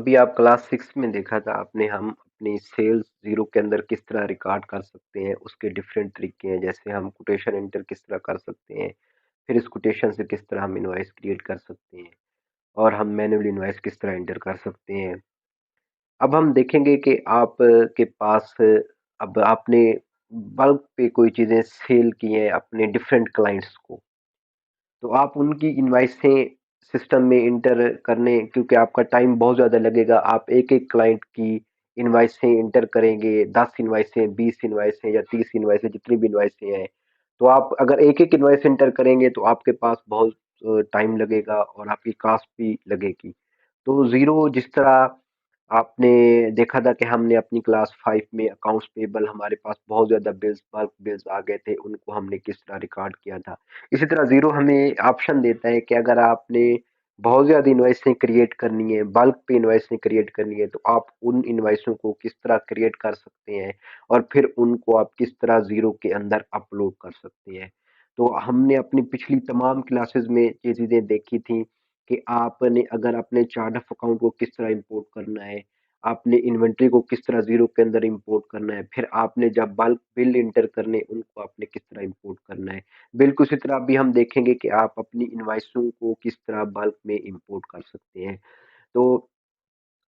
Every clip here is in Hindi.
अभी आप क्लास 6 में देखा था आपने, हम अपनी सेल्स ज़ीरो के अंदर किस तरह रिकॉर्ड कर सकते हैं, उसके डिफरेंट तरीके हैं। जैसे हम कोटेशन एंटर किस तरह कर सकते हैं, फिर इस कोटेशन से किस तरह हम इनवॉइस क्रिएट कर सकते हैं, और हम मैन्युअल इनवॉइस किस तरह एंटर कर सकते हैं। अब हम देखेंगे कि आप के पास अब आपने बल्क पे कोई चीज़ें सेल की हैं अपने डिफरेंट क्लाइंट्स को, तो आप उनकी इनवॉइसें सिस्टम में इंटर करने, क्योंकि आपका टाइम बहुत ज़्यादा लगेगा। आप एक-एक क्लाइंट की इनवॉइसें इंटर करेंगे, 10 इनवॉइसें, 20 इनवॉइसें या 30 इनवॉइसें, जितनी भी इनवॉइसें हैं। तो आप अगर एक-एक इनवॉइस इंटर करेंगे तो आपके पास बहुत टाइम लगेगा और आपकी कॉस्ट भी लगेगी। तो ज़ीरो जिस तरह आपने देखा था कि हमने अपनी क्लास 5 में अकाउंट्स पेबल, हमारे पास बहुत ज़्यादा बिल्स, बल्क बिल्स आ गए थे, उनको हमने किस तरह रिकॉर्ड किया था। इसी तरह ज़ीरो हमें ऑप्शन देता है कि अगर आपने बहुत ज़्यादा इनवॉइसें क्रिएट करनी है, बल्क पे इनवॉइसें क्रिएट करनी है, तो आप उन इनवॉइसों को किस तरह क्रिएट कर सकते हैं और फिर उनको आप किस तरह ज़ीरो के अंदर अपलोड कर सकते हैं। तो हमने अपनी पिछली तमाम क्लासेस में ये चीज़ें देखी थी कि आपने अगर अपने चार्ट ऑफ अकाउंट को किस तरह इंपोर्ट करना है, आपने इन्वेंट्री को किस तरह ज़ीरो के अंदर इंपोर्ट करना है, फिर आपने जब बल्क बिल इंटर करने, उनको आपने किस तरह इंपोर्ट करना है। बिल्कुल इसी तरह अभी हम देखेंगे कि आप अपनी इनवॉइसों को किस तरह बल्क में इंपोर्ट कर सकते हैं। तो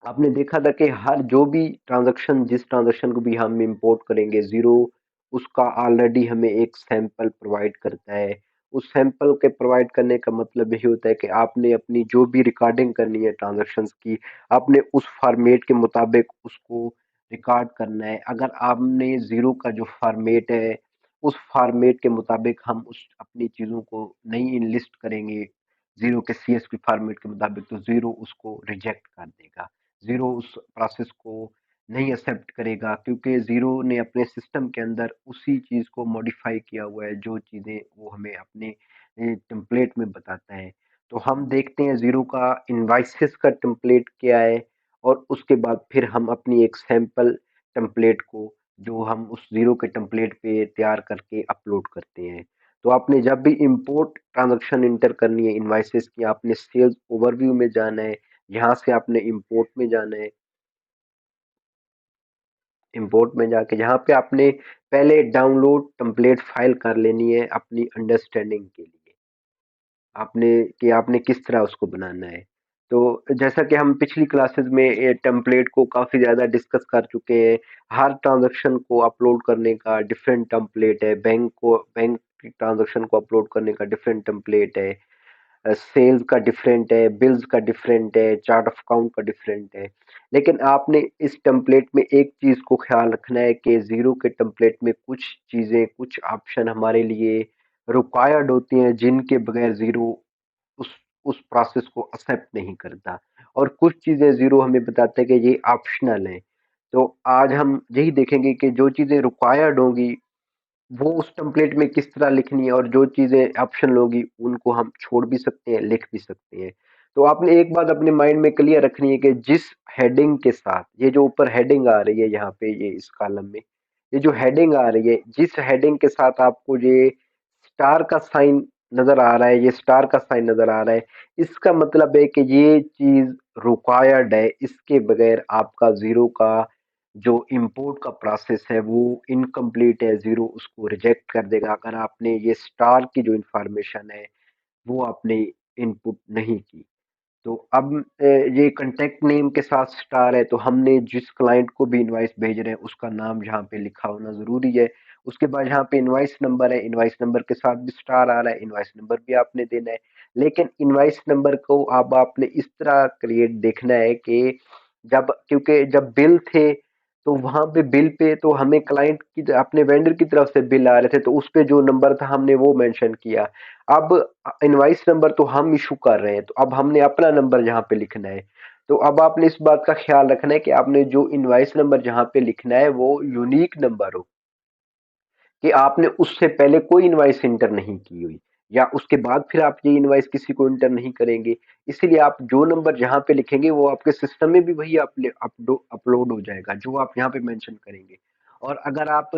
आपने देखा था कि हर जो भी ट्रांज़ैक्शन, जिस ट्रांज़ैक्शन को भी हम इंपोर्ट करेंगे, ज़ीरो उसका ऑलरेडी हमें एक सैंपल प्रोवाइड करता है। उस सैंपल के प्रोवाइड करने का मतलब यही होता है कि आपने अपनी जो भी रिकॉर्डिंग करनी है ट्रांज़ैक्शंस की, आपने उस फ़ॉर्मेट के मुताबिक उसको रिकॉर्ड करना है। अगर आपने ज़ीरो का जो फ़ॉर्मेट है, उस फ़ॉर्मेट के मुताबिक हम उस अपनी चीज़ों को नहीं लिस्ट करेंगे, ज़ीरो के सीएसवी फ़ॉर्मेट के मुताबिक, तो ज़ीरो उसको रिजेक्ट कर देगा। ज़ीरो उस प्रोसेस को नहीं एक्सेप्ट करेगा, क्योंकि ज़ीरो ने अपने सिस्टम के अंदर उसी चीज़ को मॉडिफाई किया हुआ है, जो चीज़ें वो हमें अपने टेम्पलेट में बताता है। तो हम देखते हैं ज़ीरो का इनवॉइसेस का टेम्पलेट क्या है, और उसके बाद फिर हम अपनी एक सैंपल टेम्पलेट को, जो हम उस ज़ीरो के टेम्पलेट पे तैयार करके अपलोड करते हैं। तो आपने जब भी इंपोर्ट ट्रांजैक्शन इंटर करनी है इनवॉइसेस की, आपने सेल्स ओवरव्यू में जाना है, यहाँ से आपने इंपोर्ट में जाना है। इंपोर्ट में जाके यहाँ पे आपने पहले डाउनलोड टेम्पलेट फाइल कर लेनी है अपनी अंडरस्टैंडिंग के लिए, आपने कि आपने किस तरह उसको बनाना है। तो जैसा कि हम पिछली क्लासेस में ये टेम्पलेट को काफ़ी ज़्यादा डिस्कस कर चुके हैं। हर ट्रांजैक्शन को अपलोड करने का डिफरेंट टेम्पलेट है, बैंक ट्रांजैक्शन को अपलोड करने का डिफरेंट टेम्पलेट है, सेल्स का डिफरेंट है, बिल्स का डिफरेंट है, चार्ट ऑफ अकाउंट का डिफरेंट है। लेकिन आपने इस टेम्पलेट में एक चीज़ को ख्याल रखना है कि ज़ीरो के टेम्पलेट में कुछ चीज़ें, कुछ ऑप्शन हमारे लिए रिक्वायर्ड होती हैं, जिनके बगैर ज़ीरो उस उस प्रोसेस को एक्सेप्ट नहीं करता, और कुछ चीज़ें ज़ीरो हमें बताता है कि ये ऑप्शनल है। तो आज हम यही देखेंगे कि जो चीज़ें रिक्वायर्ड होंगी वो उस टेम्पलेट में किस तरह लिखनी है, और जो चीज़ें ऑप्शनल होगी उनको हम छोड़ भी सकते हैं, लिख भी सकते हैं। तो आपने एक बात अपने माइंड में क्लियर रखनी है कि जिस हेडिंग के साथ, ये जो ऊपर हेडिंग आ रही है यहाँ पे, ये इस कॉलम में ये जो हेडिंग आ रही है, जिस हेडिंग के साथ आपको ये स्टार का साइन नजर आ रहा है, ये स्टार का साइन नजर आ रहा है, इसका मतलब है कि ये चीज रिक्वायर्ड है। इसके बगैर आपका ज़ीरो का जो इंपोर्ट का प्रोसेस है वो इनकम्प्लीट है, ज़ीरो उसको रिजेक्ट कर देगा अगर आपने ये स्टार की जो इंफॉर्मेशन है वो आपने इनपुट नहीं की। तो अब ये कॉन्टैक्ट नेम के साथ स्टार है, तो हमने जिस क्लाइंट को भी इनवॉइस भेज रहे हैं उसका नाम यहाँ पे लिखा होना ज़रूरी है। उसके बाद यहाँ पे इनवॉइस नंबर है, इनवॉइस नंबर के साथ भी स्टार आ रहा है, इनवॉइस नंबर भी आपने देना है। लेकिन इनवॉइस नंबर को अब आपने इस तरह क्रिएट देखना है कि क्योंकि जब बिल थे, तो वहां पे बिल पे तो हमें क्लाइंट की, अपने वेंडर की तरफ से बिल आ रहे थे, तो उस पे जो नंबर था हमने वो मेंशन किया। अब इनवॉइस नंबर तो हम इशू कर रहे हैं, तो अब हमने अपना नंबर यहाँ पे लिखना है। तो अब आपने इस बात का ख्याल रखना है कि आपने जो इनवॉइस नंबर जहाँ पे लिखना है वो यूनिक नंबर हो, कि आपने उससे पहले कोई इनवॉइस इंटर नहीं की हुई, या उसके बाद फिर आप ये इनवॉइस किसी को इंटर नहीं करेंगे। इसीलिए आप जो नंबर जहाँ पे लिखेंगे वो आपके सिस्टम में भी वही अपलोड हो जाएगा जो आप यहाँ पे मेंशन करेंगे। और अगर आप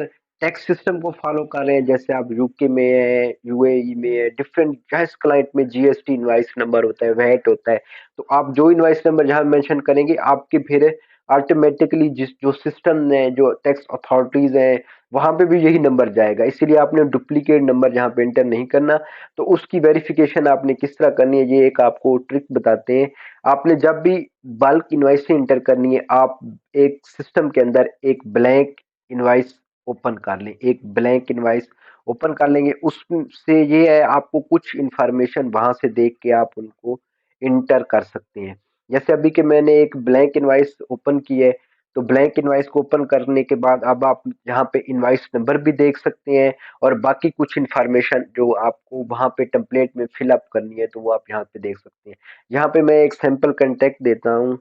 टैक्स सिस्टम को फॉलो कर रहे हैं, जैसे आप यूके में है, यूएई में है, डिफरेंट गैस क्लाइंट में जीएसटी इनवाइस नंबर होता है, वैट होता है। तो आप जो इनवाइस नंबर जहां मेंशन करेंगे, आपके फिर ऑटोमेटिकली जिस जो सिस्टम है, जो टैक्स अथॉरिटीज है, वहां पे भी यही नंबर जाएगा। इसीलिए आपने डुप्लीकेट नंबर जहां पे एंटर नहीं करना। तो उसकी वेरिफिकेशन आपने किस तरह करनी है, ये एक आपको ट्रिक बताते हैं। आपने जब भी बल्क इनवाइस एंटर करनी है, आप एक सिस्टम के अंदर एक ब्लैंक इनवाइस ओपन कर लें, एक ब्लैंक इनवाइस ओपन कर लेंगे। उससे ये है, आपको कुछ इंफॉर्मेशन वहां से देख के आप उनको इंटर कर सकते हैं। जैसे अभी के मैंने एक ब्लैंक इनवाइस ओपन की है, तो ब्लैंक इनवाइस को ओपन करने के बाद अब आप यहाँ पे इनवाइस नंबर भी देख सकते हैं, और बाकी कुछ इंफॉर्मेशन जो आपको वहां पे टेम्पलेट में फिलअप करनी है, तो वो आप यहाँ पे देख सकते हैं। यहाँ पे मैं एक सैंपल कंटेक्ट देता हूँ।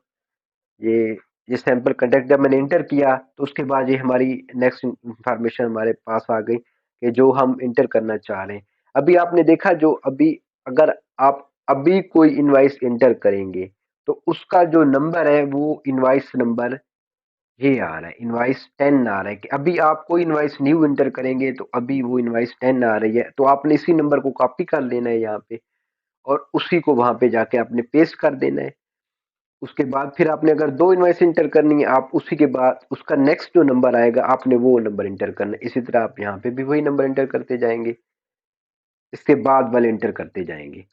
ये ये सैंपल कंटेक्ट जब मैंने इंटर किया, तो उसके बाद ये हमारी नेक्स्ट इंफॉर्मेशन हमारे पास आ गई कि जो हम इंटर करना चाह रहे हैं। अभी आपने देखा, जो अभी अगर आप अभी कोई इनवाइस इंटर करेंगे, तो उसका जो नंबर है वो इनवाइस नंबर ये आ रहा है, इनवाइस 10 आ रहा है। कि अभी आप कोई इनवाइस न्यू इंटर करेंगे, तो अभी वो इनवाइस 10 आ रही है। तो आपने इसी नंबर को कॉपी कर लेना है यहाँ पे, और उसी को वहां पे जाके आपने पेस्ट कर देना है। उसके बाद फिर आपने अगर दो इनवॉइस इंटर करनी है, आप उसी के बाद उसका नेक्स्ट जो नंबर आएगा, आपने वो नंबर इंटर करना है। इसी तरह आप यहाँ पे भी वही नंबर इंटर करते जाएंगे, इसके बाद वाले इंटर करते जाएंगे।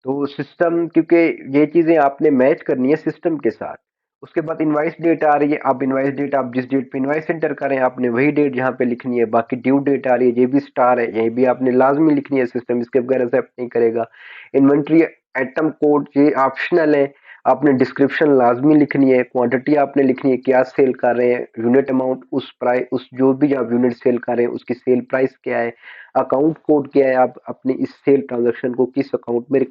तो सिस्टम, क्योंकि ये चीजें आपने मैच करनी है सिस्टम के साथ। उसके बाद इनवाइस डेट आ रही है, अब इनवाइस डेट आप जिस डेट पे इनवाइस एंटर करें, आपने वही डेट यहाँ पे लिखनी है। बाकी ड्यू डेट आ रही है, ये भी स्टार है, ये भी आपने लाजमी लिखनी है, सिस्टम इसके बगैर एक्सेप्ट नहीं करेगा। इन्वेंट्री आइटम कोड ये ऑप्शनल है, आपने डिस्क्रिप्शन लाजमी लिखनी है, क्वांटिटी आपने लिखनी है, क्या सेल कर रहे हैं, यूनिट अमाउंट, उस प्राइस, उस जो भी आप यूनिट सेल कर रहे हैं उसकी सेल प्राइस क्या है, अकाउंट कोड क्या है, आप अपनी इस सेल ट्रांजेक्शन को किस अकाउंट में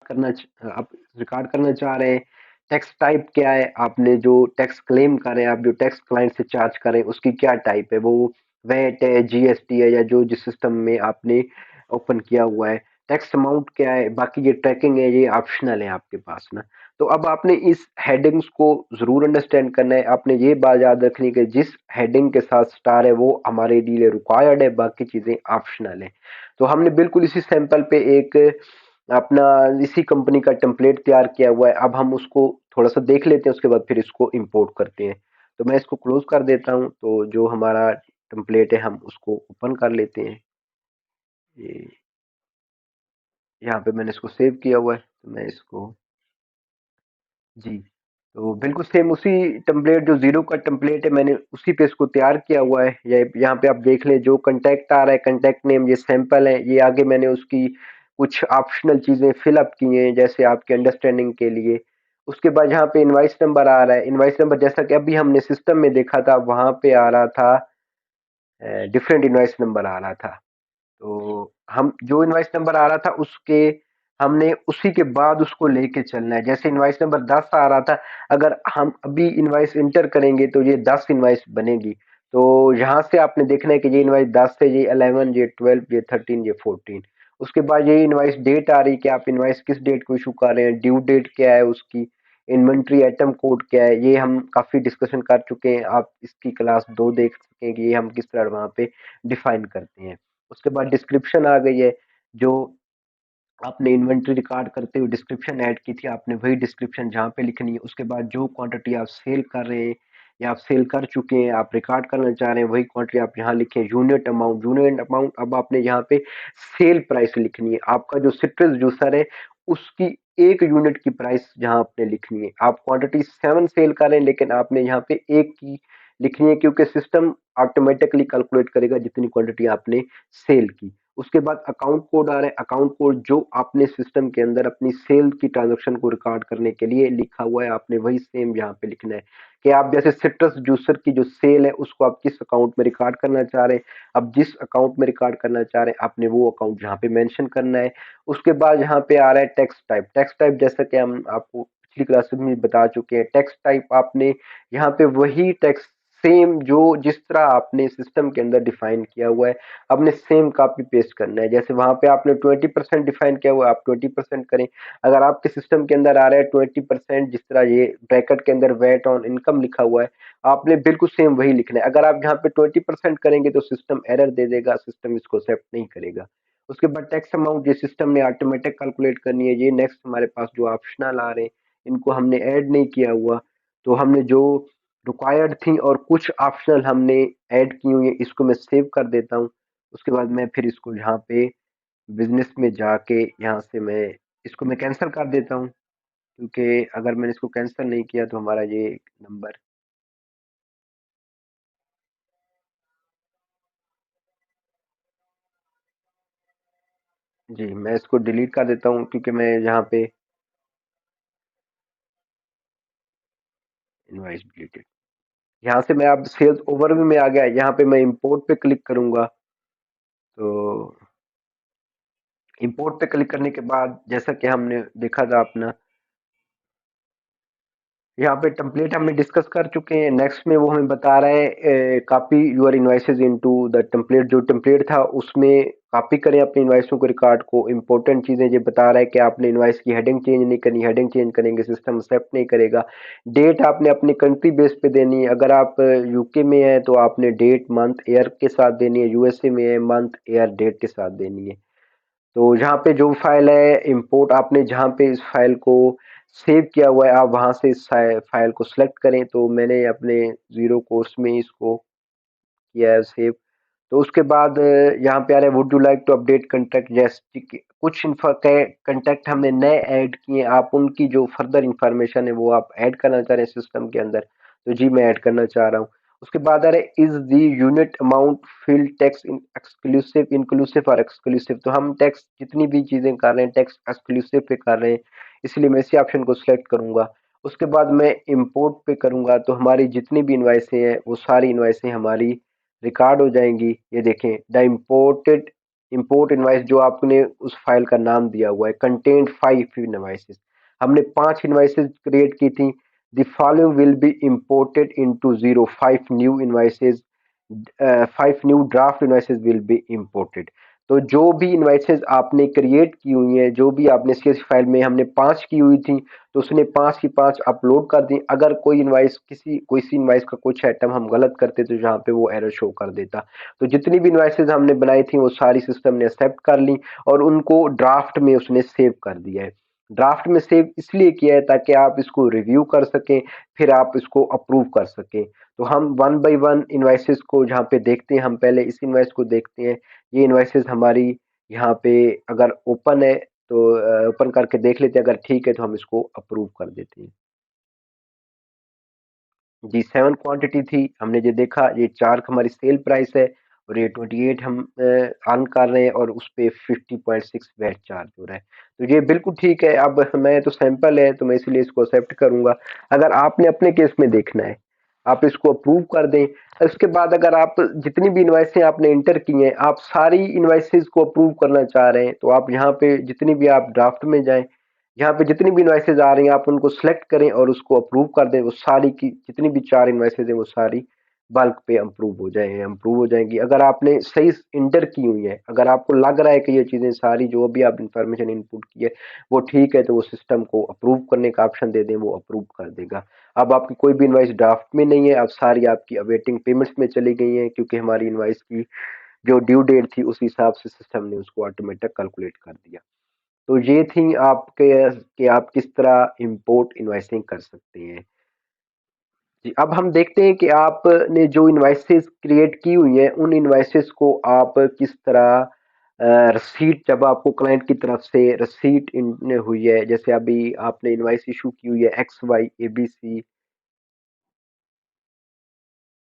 करना आप रिकॉर्ड करना चाह रहे हैं, टैक्स टाइप क्या है, आपने जो टैक्स क्लेम कर रहे हैं, आप जो टैक्स क्लाइंट से चार्ज करें उसकी क्या टाइप है, वो वैट है, जीएसटी है, या जो जिस सिस्टम में आपने ओपन किया हुआ है, टैक्स अमाउंट क्या है। बाकी ये ट्रैकिंग है, ये ऑप्शनल है आपके पास ना। तो अब आपने इस हेडिंग्स को जरूर अंडरस्टैंड करना है। आपने ये बात याद रखनी है कि जिस हेडिंग के साथ स्टार है वो हमारे लिए रिक्वायर्ड है, बाकी चीजें ऑप्शनल है। तो हमने बिल्कुल इसी सैंपल पे एक अपना इसी कंपनी का टेम्पलेट तैयार किया हुआ है। अब हम उसको थोड़ा सा देख लेते हैं, उसके बाद फिर इसको इंपोर्ट करते हैं। तो मैं इसको क्लोज कर देता हूँ। तो जो हमारा टेम्पलेट है, हम उसको ओपन कर लेते हैं। ये यहाँ पे मैंने इसको सेव किया हुआ है, तो मैं इसको, जी, तो बिल्कुल सेम उसी टेम्पलेट, जो जीरो का टेम्पलेट है, मैंने उसी पे इसको तैयार किया हुआ है। ये यहाँ पे आप देख लें, जो कंटेक्ट आ रहा है, कंटेक्ट नेम, ये सैंपल है। ये आगे मैंने उसकी कुछ ऑप्शनल चीजें फिलअप की हैं, जैसे आपके अंडरस्टैंडिंग के लिए। उसके बाद यहाँ पे इनवाइस नंबर आ रहा है। इनवाइस नंबर जैसा कि अभी हमने सिस्टम में देखा था, वहां पे आ रहा था डिफरेंट इनवाइस नंबर आ रहा था। तो हम जो इनवाइस नंबर आ रहा था उसके, हमने उसी के बाद उसको लेके चलना है। जैसे इनवाइस नंबर 10 आ रहा था, अगर हम अभी इनवाइस इंटर करेंगे तो ये 10 इनवाइस बनेगी। तो यहाँ से आपने देखना है कि ये इनवाइस 10 से, ये 11, ये 12, ये 13, ये 14। उसके बाद ये इनवाइस डेट आ रही है कि आप इनवाइस किस डेट को इशू कर रहे हैं, ड्यू डेट क्या है उसकी, इन्वेंट्री आइटम कोड क्या है। ये हम काफी डिस्कशन कर चुके हैं, आप इसकी क्लास 2 देख सकें कि ये हम किस तरह वहां पे डिफाइन करते हैं। उसके बाद डिस्क्रिप्शन आ गई है, जो आपने इन्वेंट्री रिकॉर्ड करते हुए डिस्क्रिप्शन ऐड की थी, आपने वही डिस्क्रिप्शन जहाँ पे लिखनी है। उसके बाद जो क्वांटिटी आप सेल कर रहे हैं या आप सेल कर चुके हैं, आप रिकॉर्ड करना चाह रहे हैं, वही क्वांटिटी आप यहाँ लिखें। यूनिट अमाउंट अब आपने यहाँ पे सेल प्राइस लिखनी है। आपका जो सिट्रस जूसर है, उसकी एक यूनिट की प्राइस जहाँ आपने लिखनी है। आप क्वांटिटी 7 सेल कर रहे हैं, लेकिन आपने यहाँ पे एक की लिखनी है, क्योंकि सिस्टम ऑटोमेटिकली कैलकुलेट करेगा जितनी क्वांटिटी आपने सेल की। उसके बाद अकाउंट कोड आ रहा है। अकाउंट कोड जो आपने सिस्टम के अंदर अपनी सेल की ट्रांजैक्शन को रिकॉर्ड करने के लिए लिखा हुआ है, आपने वही सेम यहाँ पे लिखना है। कि आप जैसे सिट्रस जूसर की जो सेल है, उसको आप किस अकाउंट में रिकॉर्ड करना चाह रहे हैं, अब जिस अकाउंट में रिकॉर्ड करना चाह रहे हैं, आपने वो अकाउंट यहाँ पे मेंशन करना है। उसके बाद यहाँ पे आ रहा है टैक्स टाइप। टैक्स टाइप जैसा कि हम आपको पिछली क्लास में बता चुके हैं, टैक्स टाइप आपने यहाँ पे वही टैक्स सेम जो जिस तरह आपने सिस्टम के अंदर डिफाइन किया हुआ है, आपने सेम कॉपी पेस्ट करना है। जैसे वहां पे आपने 20% डिफाइन किया हुआ है, आप 20% करें। अगर आपके सिस्टम के अंदर आ रहा है 20%, जिस तरह ये ब्रैकेट के अंदर वेट ऑन इनकम लिखा हुआ है, आपने बिल्कुल सेम वही लिखना है। अगर आप यहाँ पे 20% करेंगे तो सिस्टम एरर दे देगा, सिस्टम इसको एक्सेप्ट नहीं करेगा। उसके बाद टैक्स अमाउंट ये सिस्टम ने ऑटोमेटिक कैलकुलेट करनी है। ये नेक्स्ट हमारे पास जो ऑप्शनल आ रहे हैं, इनको हमने ऐड नहीं किया हुआ, तो हमने जो रिक्वायर्ड थी और कुछ ऑप्शनल हमने ऐड की हुई है, इसको मैं सेव कर देता हूँ। उसके बाद मैं फिर इसको यहाँ पे बिजनेस में जाके यहाँ से मैं इसको मैं कैंसिल कर देता हूँ, क्योंकि अगर मैंने इसको कैंसिल नहीं किया तो हमारा ये नंबर। जी, मैं इसको डिलीट कर देता हूँ, क्योंकि मैं यहाँ पे इनवॉइस डिलीटेड, यहाँ से मैं अब सेल्स ओवरव्यू में आ गया। यहाँ पे मैं इंपोर्ट पे क्लिक करूंगा। तो इंपोर्ट पे क्लिक करने के बाद जैसा कि हमने देखा था अपना, यहाँ पे टेम्पलेट हमने डिस्कस कर चुके हैं। नेक्स्ट में वो हमें बता रहा है copy your invoices into the template. जो टेम्पलेट था उसमें कॉपी करें अपने इनवॉइसों को, रिकॉर्ड को। इंपॉर्टेंट चीजें ये बता रहा है कि आपने इनवॉइस की हेडिंग चेंज नहीं करनी, हेडिंग चेंज करेंगे सिस्टम एक्सेप्ट नहीं करेगा। डेट आपने अपनी कंट्री बेस पे देनी है। अगर आप यूके में है तो आपने डेट मंथ ईयर के साथ देनी है, यूएसए में है मंथ ईयर डेट के साथ देनी है। तो यहाँ पे जो फाइल है इंपोर्ट, आपने जहाँ पे इस फाइल को सेव किया हुआ है, आप वहां से इस फाइल को सिलेक्ट करें। तो मैंने अपने जीरो कोर्स में इसको किया है सेव। तो उसके बाद यहाँ पे आ रहा है would you like to update contact, जैसे कि कुछ कंटेक्ट हमने नए ऐड किए, आप उनकी जो फर्दर इंफॉर्मेशन है वो आप ऐड करना चाह रहे हैं सिस्टम के अंदर, तो जी मैं ऐड करना चाह रहा हूँ। उसके बाद आ रहा है is the unit amount field tax in exclusive inclusive और एक्सक्लूसिव। तो हम टैक्स जितनी भी चीजें कर रहे हैं टैक्स एक्सक्लूसिव पे कर रहे हैं, इसलिए मैं इसी ऑप्शन को सिलेक्ट करूंगा। उसके बाद मैं इंपोर्ट पे करूंगा, तो हमारी जितनी भी इनवाइसें हैं वो सारी इनवाइसें हमारी रिकॉर्ड हो जाएंगी। ये देखें द इम्पोर्टेड इम्पोर्ट इनवाइस, जो आपने उस फाइल का नाम दिया हुआ है, कंटेंट 5 इनवाइसेस। हमने 5 इनवाइसेस क्रिएट की थी। The following will be imported into zero, 5 new invoices, 5 new draft invoices will be imported. तो जो भी इनवाइसेस आपने क्रिएट की हुई हैं, जो भी आपने सीएस फाइल में हमने 5 की हुई थी, तो उसने 5 की 5 अपलोड कर दी। अगर कोई इनवाइस कोई सी इनवाइस का कुछ आइटम हम गलत करते तो जहाँ पे वो एरर शो कर देता। तो जितनी भी इनवाइसेस हमने बनाई थी वो सारी सिस्टम ने एक्सेप्ट कर ली, और उनको ड्राफ्ट में उसने सेव कर दिया है। ड्राफ्ट में सेव इसलिए किया है ताकि आप इसको रिव्यू कर सकें, फिर आप इसको अप्रूव कर सकें। तो हम वन बाय वन इनवाइसेस को जहाँ पे देखते हैं, हम पहले इस इनवाइस को देखते हैं। ये इनवाइसेस हमारी यहाँ पे अगर ओपन है तो ओपन करके देख लेते हैं, अगर ठीक है तो हम इसको अप्रूव कर देते हैं। जी 7 क्वांटिटी थी, हमने ये देखा ये 4 हमारी सेल प्राइस है, और ये 28 हम अर्न कर रहे हैं, और उस पे 50.6 वैट चार्ज हो रहा है। तो ये बिल्कुल ठीक है। अब मैं तो सैंपल है तो मैं इसलिए इसको एक्सेप्ट करूंगा। अगर आपने अपने केस में देखना है, आप इसको अप्रूव कर दें। उसके बाद अगर आप जितनी भी इनवाइसें आपने इंटर की हैं, आप सारी इनवाइसेस को अप्रूव करना चाह रहे हैं, तो आप यहाँ पे जितनी भी आप ड्राफ्ट में जाएं, यहाँ पे जितनी भी इनवाइसेज आ रही हैं आप उनको सेलेक्ट करें और उसको अप्रूव कर दें। वो सारी की जितनी भी 4 इनवाइसेज हैं वो सारी बल्क पे अप्रूव हो जाएंगी। अगर आपने सही इंटर की हुई है, अगर आपको लग रहा है कि ये चीजें सारी जो भी आप इंफॉर्मेशन इनपुट की है वो ठीक है, तो वो सिस्टम को अप्रूव करने का ऑप्शन दे दें, वो अप्रूव कर देगा। अब आपकी कोई भी इनवाइस ड्राफ्ट में नहीं है, अब सारी आपकी अवेटिंग पेमेंट्स में चली गई हैं, क्योंकि हमारी इनवाइस की जो ड्यू डेट थी उस हिसाब से सिस्टम ने उसको ऑटोमेटिक कैलकुलेट कर दिया। तो ये थी आपके कि आप किस तरह इंपोर्ट इनवॉइसिंग कर सकते हैं। जी, अब हम देखते हैं कि आपने जो इनवॉइसेस क्रिएट की हुई हैं उन इनवॉइसेस को आप किस तरह रसीद, जब आपको क्लाइंट की तरफ से रसीद इन हुई है, जैसे अभी आपने इनवॉइस इशू की हुई है XYABC